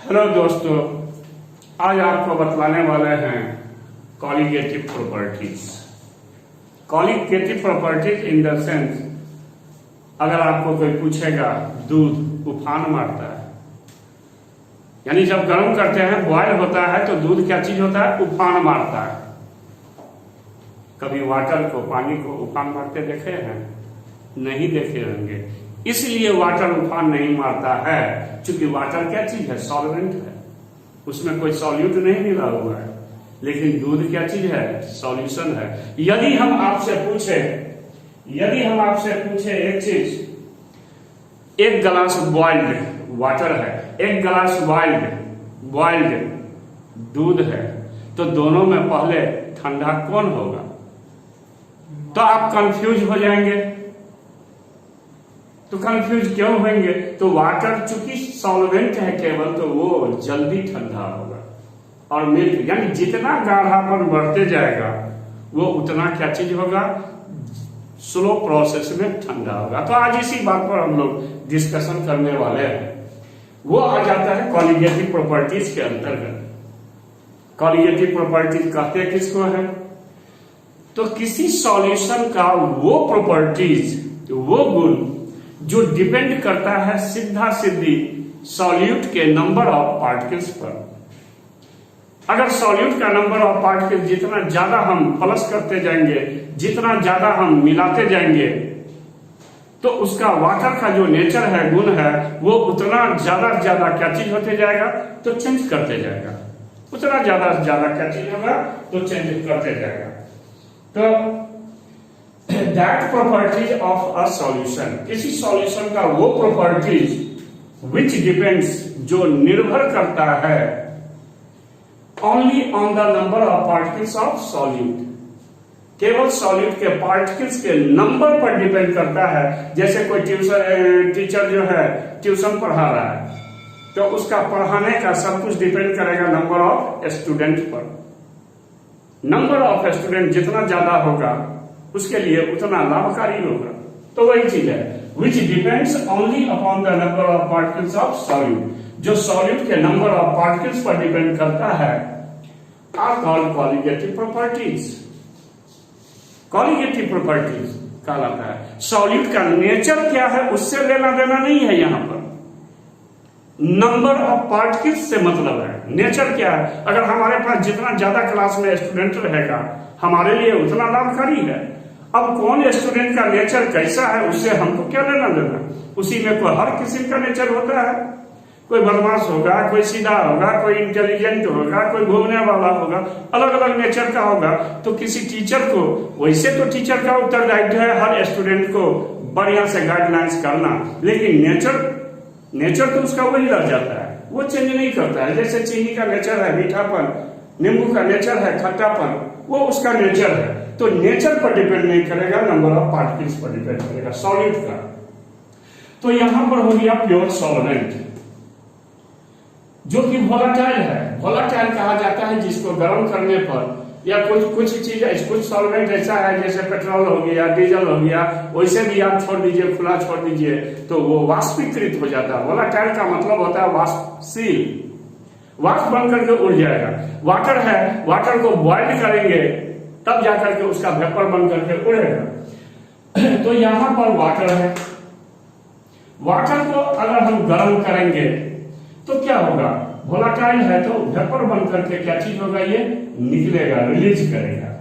Hello दोस्तों, आज आपको बतलाने वाले हैं colligative properties. Colligative properties in the sense, अगर आपको कोई पूछेगा दूध उफान मारता है, यानी जब गर्म करते हैं बॉयल होता है तो दूध क्या चीज होता है? उफान मारता है। कभी वाटर को, पानी को उफान मारते देखे हैं? नहीं देखे होंगे। इसलिए वाटर उफान नहीं मारता है क्योंकि वाटर क्या चीज है? सॉल्वेंट है, उसमें कोई सॉल्यूट नहीं मिला हुआ है। लेकिन दूध क्या चीज है? सॉल्यूशन है। यदि हम आपसे पूछे एक चीज, एक गिलास बॉइल्ड वाटर है, एक गिलास बॉइल्ड दूध है, तो दोनों में पहले ठंडा कौन होगा? तो आप कंफ्यूज हो जाएंगे। तो कंफ्यूज क्यों होंगे? तो वाटर चूंकि सॉल्वेंट है केवल, तो वो जल्दी ठंडा होगा। और मिल्क यानी जितना गाढ़ापन बढ़ते जाएगा वो उतना क्या चीज होगा? स्लो प्रोसेस में ठंडा होगा। तो आज इसी बात पर हम लोग डिस्कशन करने वाले हैं। वो आ जाता है कॉलिगेटिव प्रॉपर्टीज के अंतर्गत। कॉलिगेटिव प्रॉपर्टीज कहते हैं किसको है? तो किसी सॉल्यूशन का वो प्रॉपर्टीज, वो गुण जो डिपेंड करता है सीधा सीधी सॉल्यूट के नंबर ऑफ पार्टिकल्स पर। अगर सॉल्यूट का नंबर ऑफ पार्टिकल जितना ज्यादा हम प्लस करते जाएंगे, जितना ज्यादा हम मिलाते जाएंगे, तो उसका वाटर का जो नेचर है, गुण है, वो उतना ज्यादा क्या चीज होते जाएगा? तो चेंज करते जाएगा। उतना ज्यादा क्या चीज होगा? तो चेंज करते जाएगा। तो that properties of a solution, किसी सॉल्यूशन का वो प्रॉपर्टीज विच डिपेंड्स, जो निर्भर करता है only on the number of particles of solute, केवल सॉल्यूट के पार्टिकल्स के नंबर पर डिपेंड करता है। जैसे कोई टीचर जो है ट्यूशन पढ़ा रहा है, तो उसका पढ़ाने का सब कुछ डिपेंड करेगा नंबर ऑफ स्टूडेंट पर। नंबर ऑफ स्टूडेंट जितना ज्यादा होगा उसके लिए उतना लाभकारी होगा। तो वही चीज है which depends only upon the number of particles of solute, जो सॉल्यूट के नंबर ऑफ पार्टिकल्स पर डिपेंड करता है, are called colligative properties. Colligative properties कहलाता है। सॉल्यूट का नेचर क्या है उससे लेना देना नहीं है, यहां पर नंबर ऑफ पार्टिकल्स से मतलब है। नेचर क्या है? अगर हमारे पास जितना ज्यादा क्लास में स्टूडेंट रहेगा हमारे लिए उतना लाभकारी है। अब कौन स्टूडेंट का नेचर कैसा है उससे हमको क्या लेना देना? उसी में कोई हर किस्म का नेचर होता है। कोई बदमाश होगा, कोई सीधा होगा, कोई इंटेलिजेंट होगा, कोई घूमने वाला होगा, अलग अलग नेचर का होगा। तो किसी टीचर को, वैसे तो टीचर का उत्तरदायित्व है हर स्टूडेंट को बढ़िया से गाइडलाइंस करना, लेकिन नेचर तो उसका वही रह जाता है, वो चेंज नहीं करता है। जैसे चीनी का नेचर है मीठापन, नींबू का नेचर है खट्टापन, वो उसका नेचर है। तो नेचर पर डिपेंड नहीं करेगा, नंबर ऑफ पार्टिकल्स पर डिपेंड करेगा सॉल्यूट का। तो यहां पर हो गया प्योर सॉल्वेंट, जो कि वोलाटाइल है। वोलाटाइल कहा जाता है जिसको गर्म करने पर, या कुछ चीज, कुछ सॉल्वेंट ऐसा है जैसे पेट्रोल हो गया, डीजल हो गया, वैसे भी आप छोड़ दीजिए, खुला छोड़ दीजिए तो वो वाष्पीकृत हो जाता है। वोलाटाइल का मतलब होता है वाष्पशील, वाष्प बन करके उड़ जाएगा। वाटर है, वाटर को बॉइल्ड करेंगे तब जाकर के उसका वेपर बन करके उड़ेगा। तो यहां पर वाटर है, वाटर को अगर हम गर्म करेंगे तो क्या होगा? वोलाटाइल है तो वेपर बन करके क्या चीज होगा? ये निकलेगा, रिलीज करेगा।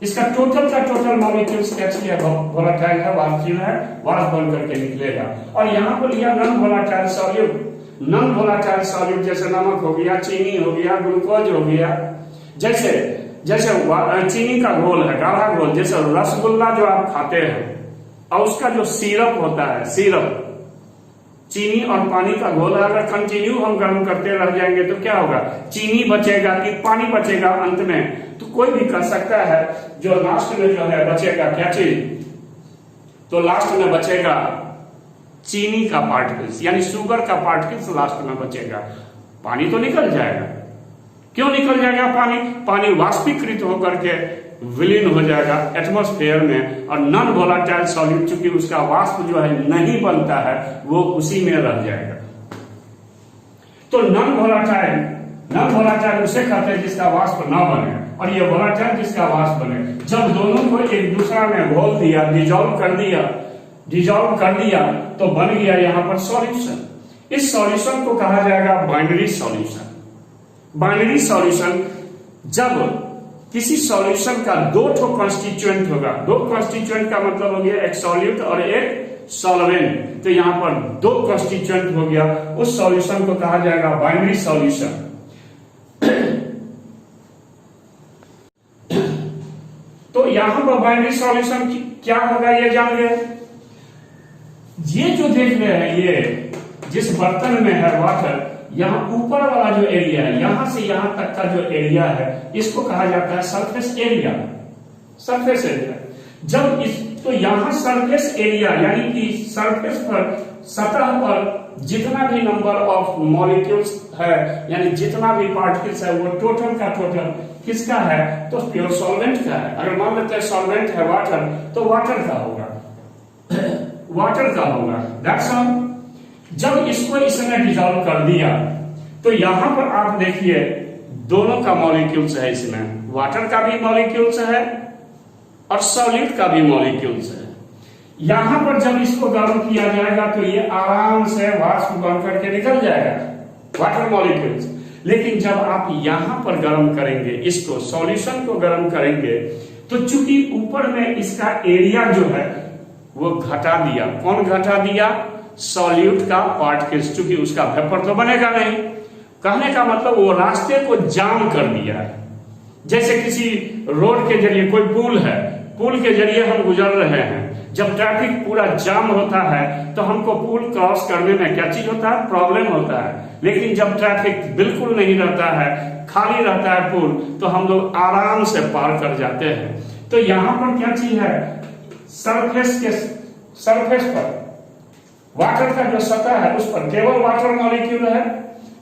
इसका टोटल का टोटल मॉलिक्यूल्स क्या चीज है? वोलाटाइल है, वाष्पशील है, वाष्प बन करके निकलेगा। और यहां पर लिया non volatile solute. Non volatile solute जैसे नमक हो गया, चीनी हो गया, ग्लूकोज हो गया। जैसे चीनी का घोल है, गाढ़ा घोल, जैसे रसगुल्ला जो आप खाते हैं और उसका जो सिरप होता है, सिरप चीनी और पानी का घोल है। अगर कंटिन्यू हम गर्म करते रह जाएंगे तो क्या होगा? चीनी बचेगा कि पानी बचेगा अंत में? तो कोई भी कर सकता है। जो लास्ट में जो है बचेगा क्या चीज? तो लास्ट में बचेगा चीनी का पार्टिकल्स, यानी शुगर का पार्टिकल्स लास्ट में बचेगा। पानी तो निकल जाएगा। क्यों निकल जाएगा पानी वाष्पीकृत होकर के विलीन हो जाएगा एटमॉस्फेयर में। और नॉन वोलाटाइल सॉल्यूट चूंकि उसका वाष्प जो है नहीं बनता है, वो उसी में रह जाएगा। तो नॉन वोलाटाइल उसे कहते हैं जिसका वाष्प ना बने, और ये वोलाटाइल जिसका वाष्प बने। जब दोनों को एक दूसरा में घोल दिया, डिजॉल्व कर दिया तो बन गया यहाँ पर सॉल्यूशन। इस सॉल्यूशन को कहा जाएगा बाइनरी सॉल्यूशन। बाइनरी सॉल्यूशन जब किसी सॉल्यूशन का दो ठो कॉन्स्टिट्यूएंट होगा, दो कॉन्स्टिट्यूएंट का मतलब हो गया एक सॉल्यूट और एक सॉल्वेंट, तो यहां पर दो कॉन्स्टिट्यूएंट हो गया, उस सॉल्यूशन को कहा जाएगा बाइनरी सॉल्यूशन। तो यहां पर बाइनरी सॉल्यूशन क्या होगा ये जान गए। ये जो देख रहे हैं, ये जिस बर्तन में है वाटर, यहाँ ऊपर वाला जो एरिया है, यहां से यहां तक का जो एरिया है, इसको कहा जाता है सरफेस एरिया। सरफेस एरिया जब इस तो यहां सरफेस एरिया यानी कि सरफेस पर, सतह पर जितना भी नंबर ऑफ मॉलिक्यूल्स है, यानी जितना भी पार्टिकल्स है, वो टोटल का टोटल किसका है, तो प्योर सॉल्वेंट का है। अगर मान लेते हैं सॉल्वेंट है वाटर, तो वाटर का होगा, वाटर का होगा। That's all. जब इसको इसने डिजॉल्व कर दिया तो यहां पर आप देखिए दोनों का मॉलिक्यूल्स है, इसमें वाटर का भी मॉलिक्यूल्स है और सॉलिड का भी मॉलिक्यूल्स है। यहां पर जब इसको गर्म किया जाएगा तो ये आराम से वाष्प बन करके निकल जाएगा, वाटर मॉलिक्यूल्स। लेकिन जब आप यहां पर गर्म करेंगे, इसको सॉल्यूशन को गर्म करेंगे, तो चूंकि ऊपर में इसका एरिया जो है वो घटा दिया। कौन घटा दिया? सॉल्यूट का पार्टिकल्स, चूंकि उसका वेपर तो बनेगा नहीं। कहने का मतलब वो रास्ते को जाम कर दिया है। जैसे किसी रोड के जरिए, कोई पुल है, पुल के जरिए हम गुजर रहे हैं, जब ट्रैफिक पूरा जाम होता है तो हमको पुल क्रॉस करने में क्या चीज होता है? प्रॉब्लम होता है। लेकिन जब ट्रैफिक बिल्कुल नहीं रहता है, खाली रहता है पुल, तो हम लोग आराम से पार कर जाते हैं। तो यहां पर क्या चीज है? सरफेस पर वाटर का जो सतह है उस पर केवल वाटर मॉलिक्यूल है।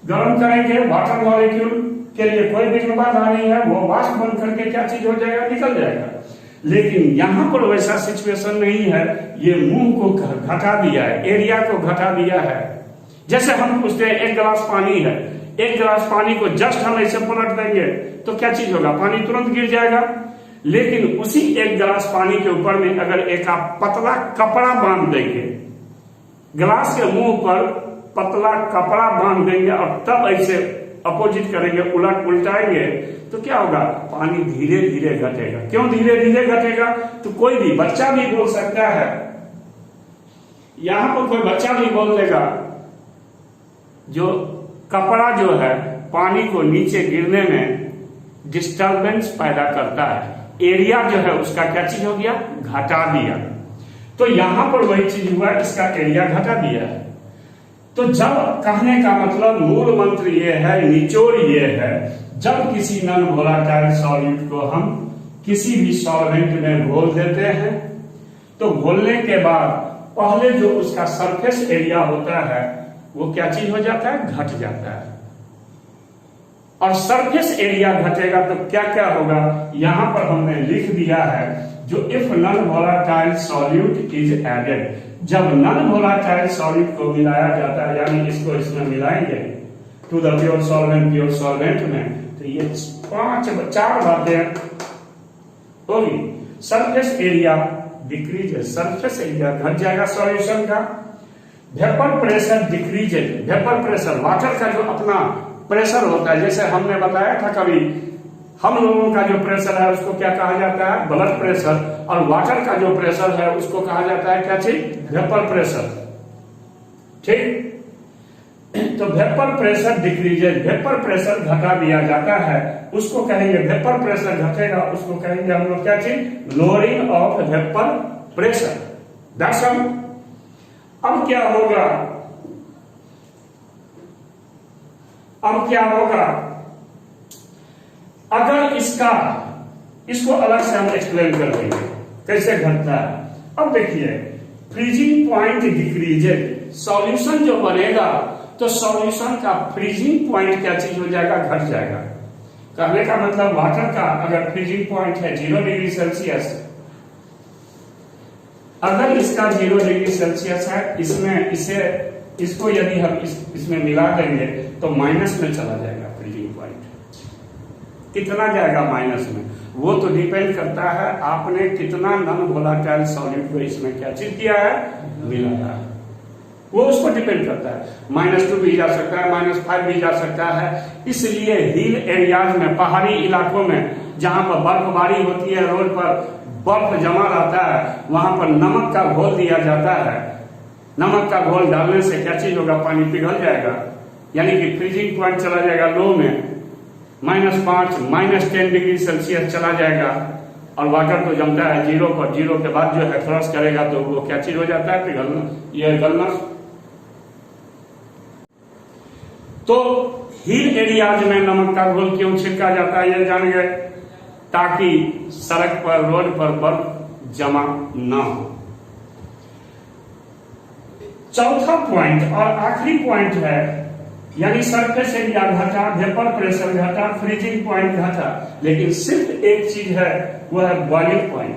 गर्म करेंगे, वाटर मॉलिक्यूल के लिए कोई भी बाधा नहीं है, वो वाष्प बन करके क्या चीज हो जाएगा? निकल जाएगा। लेकिन यहां पर वैसा सिचुएशन नहीं है। ये मुंह को घटा दिया है, एरिया को घटा दिया है। जैसे हम पूछते हैं एक गिलास पानी है, एक गिलास पानी को जस्ट हम ऐसे पलट देंगे तो क्या चीज होगा? पानी तुरंत गिर जाएगा। लेकिन उसी एक गिलास पानी के ऊपर में अगर एक आप पतला कपड़ा बांध देंगे, गिलास के मुंह पर पतला कपड़ा बांध देंगे और तब ऐसे अपोजिट करेंगे, उल्टाएंगे, तो क्या होगा? पानी धीरे धीरे घटेगा। क्यों धीरे धीरे घटेगा? तो कोई भी बच्चा भी बोल सकता है, यहां पर कोई बच्चा भी बोल देगा, जो कपड़ा जो है पानी को नीचे गिरने में डिस्टरबेंस पैदा करता है, एरिया जो है उसका क्या चीज हो गया? घटा दिया। तो यहां पर वही चीज हुआ, इसका एरिया घटा दिया है। तो जब कहने का मतलब मूल मंत्र ये है, निचोड़ ये है, जब किसी नॉन वोलाटाइल सॉल्यूट को हम किसी भी सॉल्वेंट में घोल देते हैं, तो घोलने के बाद पहले जो उसका सरफेस एरिया होता है वो क्या चीज हो जाता है? घट जाता है। और सरफेस एरिया घटेगा तो क्या क्या होगा? यहां पर हमने लिख दिया है, जो if non volatile solute is added, जब नॉन वोलाटाइल सॉल्यूट को मिलाया जाता है, यानी इसको इसमें मिलाएंगे टू द प्योर सॉल्वेंट में, तो ये चार बातें होगी। Surface area decrease, surface area घट जाएगा सॉल्यूशन का। Vapour pressure decrease, vapour pressure water का जो अपना प्रेशर होता है, जैसे हमने बताया था कभी, हम लोगों का जो प्रेशर है उसको क्या कहा जाता है? Blood pressure. और वाटर का जो प्रेशर है उसको कहा जाता है क्या चीज? Vapour pressure. ठीक, तो vapour pressure decreases, vapour pressure घटा दिया जाता है, उसको कहेंगे वेपर प्रेशर घटेगा, उसको कहेंगे हम लोग क्या चीज? Lowering of vapour pressure. That's all. अब क्या होगा? अब क्या होगा अगर इसको अलग से हम एक्सप्लेन कर देंगे कैसे घटता है। अब देखिए, फ्रीजिंग पॉइंट डिक्रीजेज, सॉल्यूशन जो बनेगा तो सॉल्यूशन का फ्रीजिंग पॉइंट क्या चीज हो जाएगा? घट जाएगा। कहने का मतलब वाटर का अगर फ्रीजिंग पॉइंट है 0 डिग्री सेल्सियस, अगर इसका 0 डिग्री सेल्सियस है, इसमें इसे इसको यदि हम इसमें मिला देंगे तो माइनस में चला जाएगा फ्रीजिंग पॉइंट। कितना जाएगा माइनस में, वो तो डिपेंड करता है आपने कितना नॉन वोलेटाइल सॉलिड को इसमें क्या चीज किया है, मिलाया है, वो उसको डिपेंड करता है। -2 भी जा सकता है, -5 भी जा सकता है। इसलिए हिल एरियाज में, पहाड़ी इलाकों में जहां पर बर्फबारी होती है, रोड पर बर्फ जमा रहता है, वहां पर नमक का घोल दिया जाता है। नमक का घोल डालने से क्या चीज होगा, पानी पिघल जाएगा, यानी कि फ्रीजिंग पॉइंट चला जाएगा लो में, -5 -10 डिग्री सेल्सियस चला जाएगा। और वाटर तो जमता है 0 पर, 0 के बाद जो है क्रॉस करेगा तो वो क्या चीज हो जाता है, पिघलना, यह गलना। तो हिल एरियाज में नमक का घोल क्यों छिड़का जाता है, ये जान गए, ताकि सड़क पर, रोड पर बर्फ जमा ना हो। चौथा पॉइंट और आखिरी पॉइंट है, यानी सरफेस एरिया घटा, वेपर प्रेशर घटा, फ्रीजिंग पॉइंट घटा, लेकिन सिर्फ एक चीज है, वो है बॉइलिंग पॉइंट।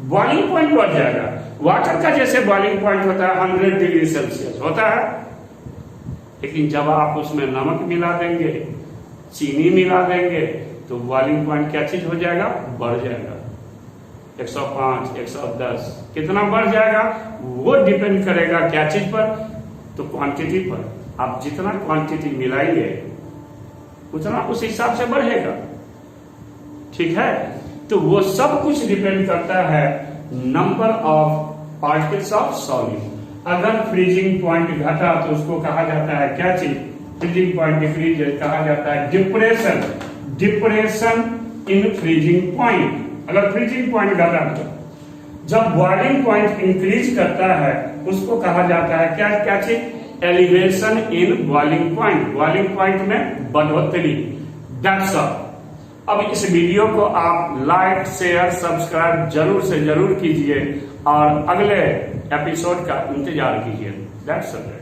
बॉइलिंग पॉइंट बढ़ जाएगा। वाटर का जैसे बॉइलिंग पॉइंट होता है 100 डिग्री सेल्सियस होता है, लेकिन जब आप उसमें नमक मिला देंगे, चीनी मिला देंगे, तो बॉइलिंग पॉइंट क्या चीज हो जाएगा, बढ़ जाएगा। 105, 110 कितना बढ़ जाएगा, वो डिपेंड करेगा क्या चीज पर, तो क्वांटिटी पर। आप जितना क्वांटिटी मिलाएंगे उतना उस हिसाब से बढ़ेगा, ठीक है। तो वो सब कुछ डिपेंड करता है number of particles of solid. अगर फ्रीजिंग पॉइंट घटा तो उसको कहा जाता है क्या चीज, फ्रीजिंग पॉइंट डिक्रीज कहा जाता है depression, depression in freezing point. अगर फ्रीजिंग पॉइंट घटा तो, जब बॉइलिंग पॉइंट इंक्रीज करता है उसको कहा जाता है क्या क्या चीज, elevation in boiling point, boiling point में बढ़ोतरी। That's all. अब इस वीडियो को आप लाइक, शेयर, सब्सक्राइब जरूर से जरूर कीजिए और अगले एपिसोड का इंतजार कीजिए। That's all.